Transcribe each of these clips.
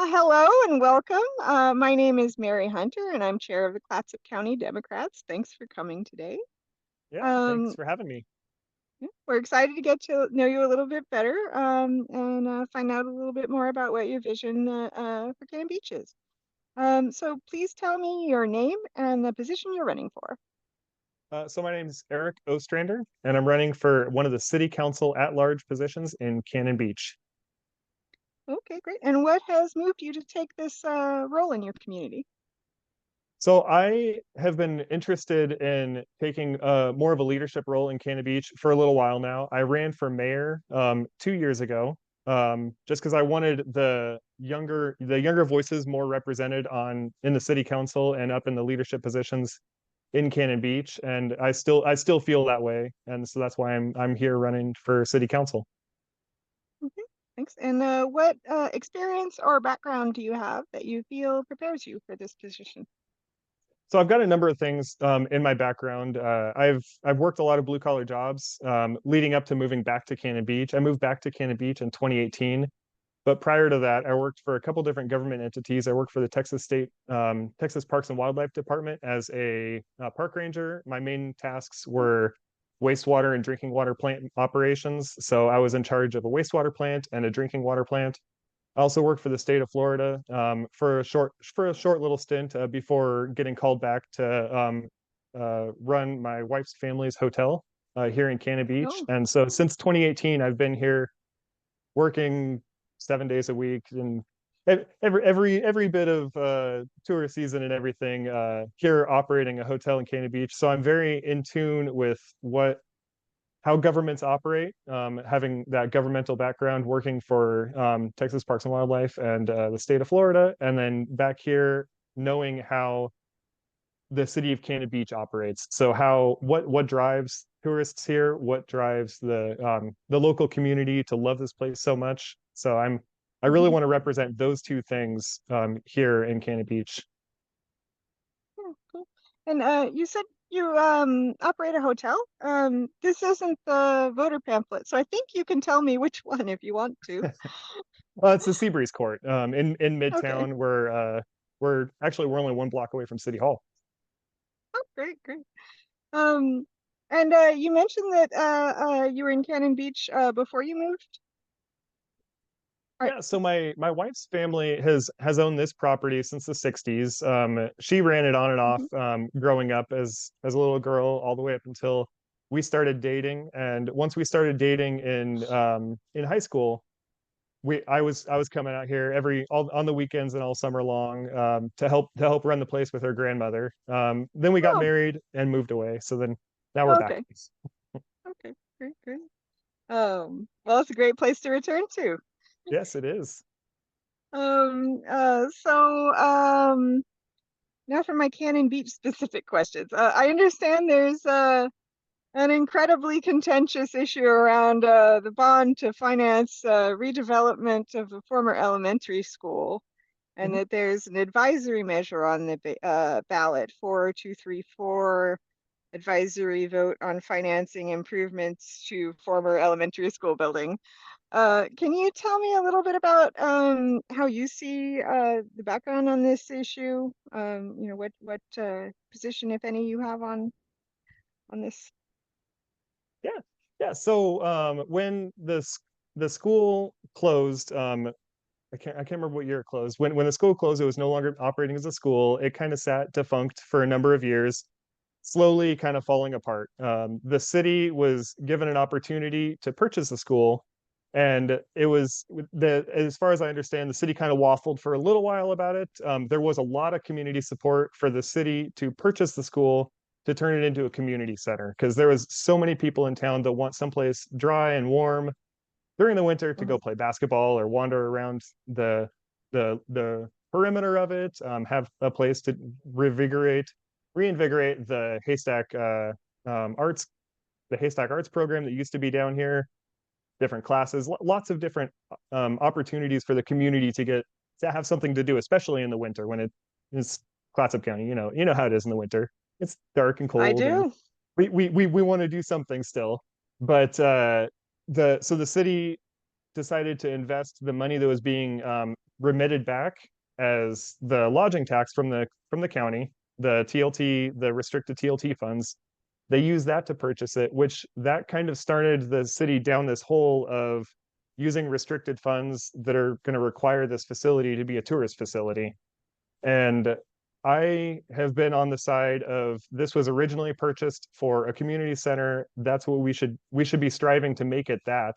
Hello and welcome. My name is Mary Hunter, and I'm chair of the Clatsop County Democrats. Thanks for coming today. Yeah, thanks Um, for having me. yeah, we're excited to get to know you a little bit better and find out a little bit more about what your vision for Cannon Beach is. So please tell me your name and the position you're running for. So my name is Erik Ostrander, and I'm running for one of the city council at-large positions in Cannon Beach. Okay, great. And what has moved you to take this role in your community? So I have been interested in taking more of a leadership role in Cannon Beach for a little while now. I ran for mayor 2 years ago, just because I wanted the younger voices more represented in the city council and up in the leadership positions in Cannon Beach, and I still feel that way, and so that's why I'm here running for city council. Okay, thanks. And what experience or background do you have that you feel prepares you for this position? So I've got a number of things in my background. I've worked a lot of blue collar jobs leading up to moving back to Cannon Beach. I moved back to Cannon Beach in 2018, but prior to that, I worked for a couple different government entities. I worked for the Texas Parks and Wildlife Department as a park ranger. My main tasks were wastewater and drinking water plant operations. So I was in charge of a wastewater plant and a drinking water plant. I also worked for the state of Florida for a short little stint before getting called back to run my wife's family's hotel here in Cannon Beach. Oh, And so since 2018, I've been here working 7 days a week and every bit of tourist season and everything here operating a hotel in Cannon Beach. So I'm very in tune with what how governments operate, having that governmental background working for Texas Parks and Wildlife and the state of Florida, and then back here knowing how the city of Cannon Beach operates. So what drives tourists here, what drives the local community to love this place so much. So I really mhm. want to represent those two things here in Cannon Beach. Yeah, cool. And you said you operate a hotel. This isn't the voter pamphlet, so I think you can tell me which one if you want to. Well, it's the Seabreeze Court in Okay. Midtown. We're only one block away from City Hall. Oh, great, great. Um, and you mentioned that you were in Cannon Beach before you moved. All right. Yeah, so my wife's family has owned this property since the 60s. She ran it on and off Mhm. growing up as a little girl all the way up until we started dating. And once we started dating in high school, I was coming out here all on the weekends and all summer long to help run the place with her grandmother. Then we got Oh, married and moved away. So then now we're back. okay. Okay, great, great. Well, it's a great place to return to. Yes, it is. So now for my Cannon Beach specific questions. I understand there's an incredibly contentious issue around the bond to finance redevelopment of a former elementary school, and Mhm. that there's an advisory measure on the ballot 4234 advisory vote on financing improvements to former elementary school building. Can you tell me a little bit about how you see the background on this issue? What position, if any, you have on this? Yeah, yeah. So when the school closed, I can't remember what year it closed. When the school closed, it was no longer operating as a school. It kind of sat defunct for a number of years, slowly kind of falling apart. The city was given an opportunity to purchase the school, and it was as far as I understand, the city kind of waffled for a little while about it. There was a lot of community support for the city to purchase the school to turn it into a community center because there was so many people in town that want someplace dry and warm during the winter to go Mhm. play basketball or wander around the perimeter of it, have a place to reinvigorate arts, the Haystack Arts program that used to be down here, different classes, lots of different opportunities for the community to have something to do, especially in the winter when it is Clatsop County. You know how it is in the winter. It's dark and I cold, and do. we want to do something still. But the city decided to invest the money that was being remitted back as the lodging tax from the county, the TLT, the restricted TLT funds. They use that to purchase it, which that kind of started the city down this hole of using restricted funds that are going to require this facility to be a tourist facility. And I have been on the side of this was originally purchased for a community center. That's what we should be striving to make it that,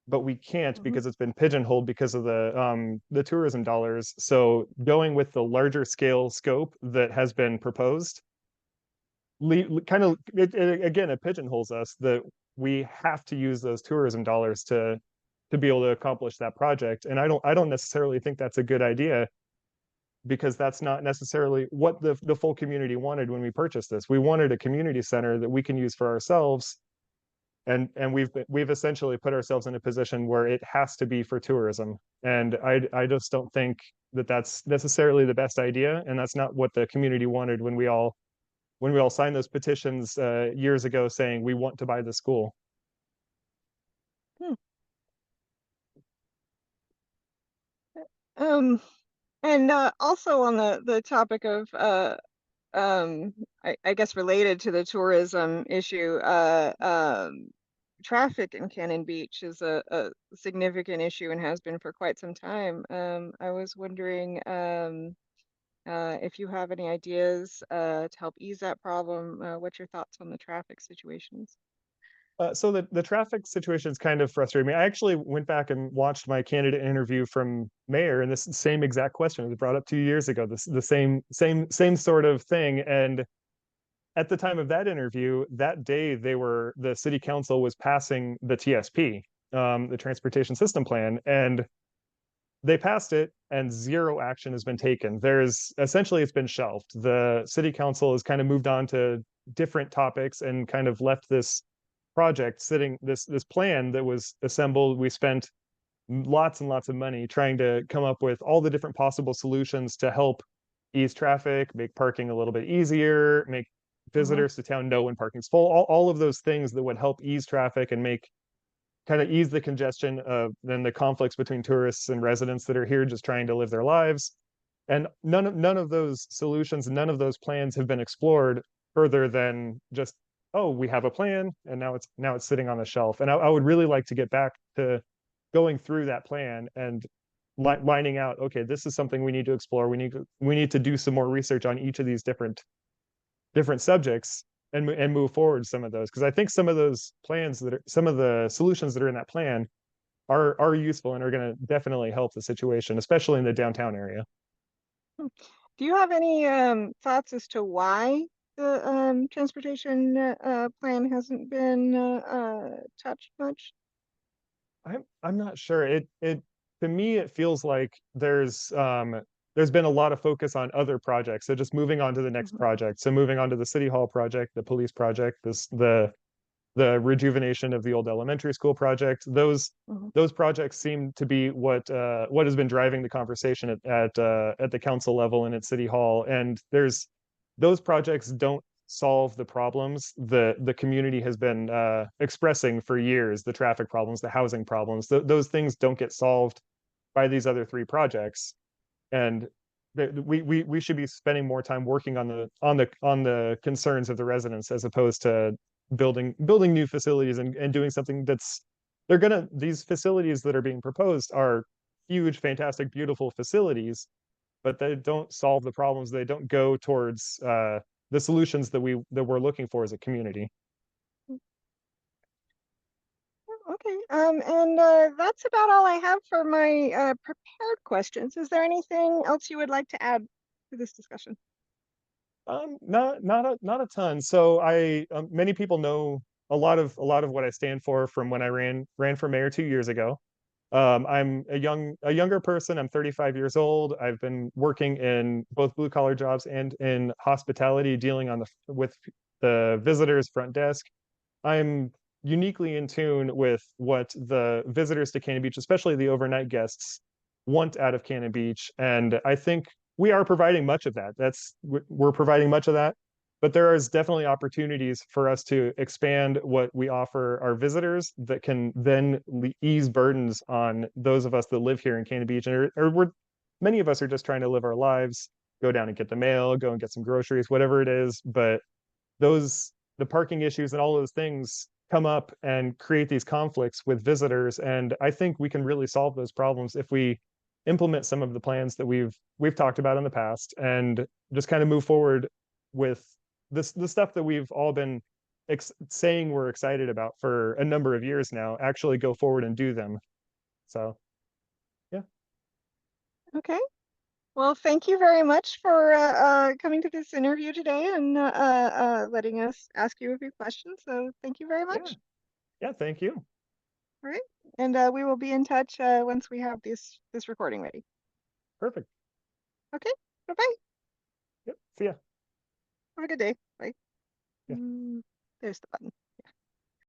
but we can't Mhm. because it's been pigeonholed because of the tourism dollars. So going with the larger scale scope that has been proposed, kind of again it pigeonholes us that we have to use those tourism dollars to be able to accomplish that project. And I don't necessarily think that's a good idea because that's not necessarily what the full community wanted when we purchased this. We wanted a community center that we can use for ourselves, and we've essentially put ourselves in a position where it has to be for tourism. And I just don't think that that's necessarily the best idea, and that's not what the community wanted when we all signed those petitions years ago saying we want to buy the school. Hmm. Um, and also on the topic of I guess related to the tourism issue, traffic in Cannon Beach is a significant issue and has been for quite some time. I was wondering if you have any ideas to help ease that problem. What's your thoughts on the traffic situations? So the traffic situation is kind of frustrating me. I actually went back and watched my candidate interview from mayor, and this same exact question was brought up 2 years ago. The same sort of thing. And at the time of that interview, that day the city council was passing the TSP, the Transportation System Plan, and they passed it, and zero action has been taken. There's essentially it's been shelved. The city council has kind of moved on to different topics and kind of left this project sitting, this plan that was assembled. We spent lots and lots of money trying to come up with all the different possible solutions to help ease traffic, make parking a little bit easier, make Hmm. visitors to town know when parking's full, all of those things that would help ease traffic and make kind of ease the congestion of then the conflicts between tourists and residents that are here just trying to live their lives. And none of those solutions, none of those plans have been explored further than just, oh, we have a plan and now it's sitting on the shelf. And I would really like to get back to going through that plan and lining out, okay, this is something we need to explore. We need to do some more research on each of these different subjects and move forward some of those, because I think some of those plans that are some of the solutions that are in that plan are useful and are going to definitely help the situation, especially in the downtown area. Do you have any thoughts as to why the transportation plan hasn't been touched much? I'm not sure. It to me it feels like there's been a lot of focus on other projects. So just moving on to the next Hmm. project. So moving on to the city hall project, the police project, the rejuvenation of the old elementary school project. Hmm. Those projects seem to be what has been driving the conversation at the council level and at city hall. And there's those projects don't solve the problems the community has been expressing for years, the traffic problems, the housing problems. Those things don't get solved by these other three projects. And we should be spending more time working on the concerns of the residents as opposed to building new facilities and doing something that's these facilities that are being proposed are huge, fantastic, beautiful facilities, but they don't solve the problems. They don't go towards the solutions that we're looking for as a community. Okay. And that's about all I have for my prepared questions. Is there anything else you would like to add to this discussion? Not a ton. So many people know a lot of what I stand for from when I ran for mayor 2 years ago. I'm a younger person. I'm 35 years old. I've been working in both blue collar jobs and in hospitality, dealing with the visitors front desk. I'm uniquely in tune with what the visitors to Cannon Beach, especially the overnight guests, want out of Cannon Beach. And I think we are providing much of that. We're providing much of that, but there is definitely opportunities for us to expand what we offer our visitors that can then ease burdens on those of us that live here in Cannon Beach. And we're many of us are just trying to live our lives, go down and get the mail, go and get some groceries, whatever it is. But the parking issues and all those things come up and create these conflicts with visitors. And I think we can really solve those problems if we implement some of the plans that we've talked about in the past and just kind of move forward with the stuff that we've all been saying we're excited about for a number of years now, actually go forward and do them. So yeah. Okay. Well, thank you very much for coming to this interview today and letting us ask you a few questions. So thank you very Yeah. much. Yeah, thank you. All right. And we will be in touch once we have this recording ready. Perfect. Okay. Bye-bye. Yep. See ya. Have a good day. Bye. Yeah. There's the button.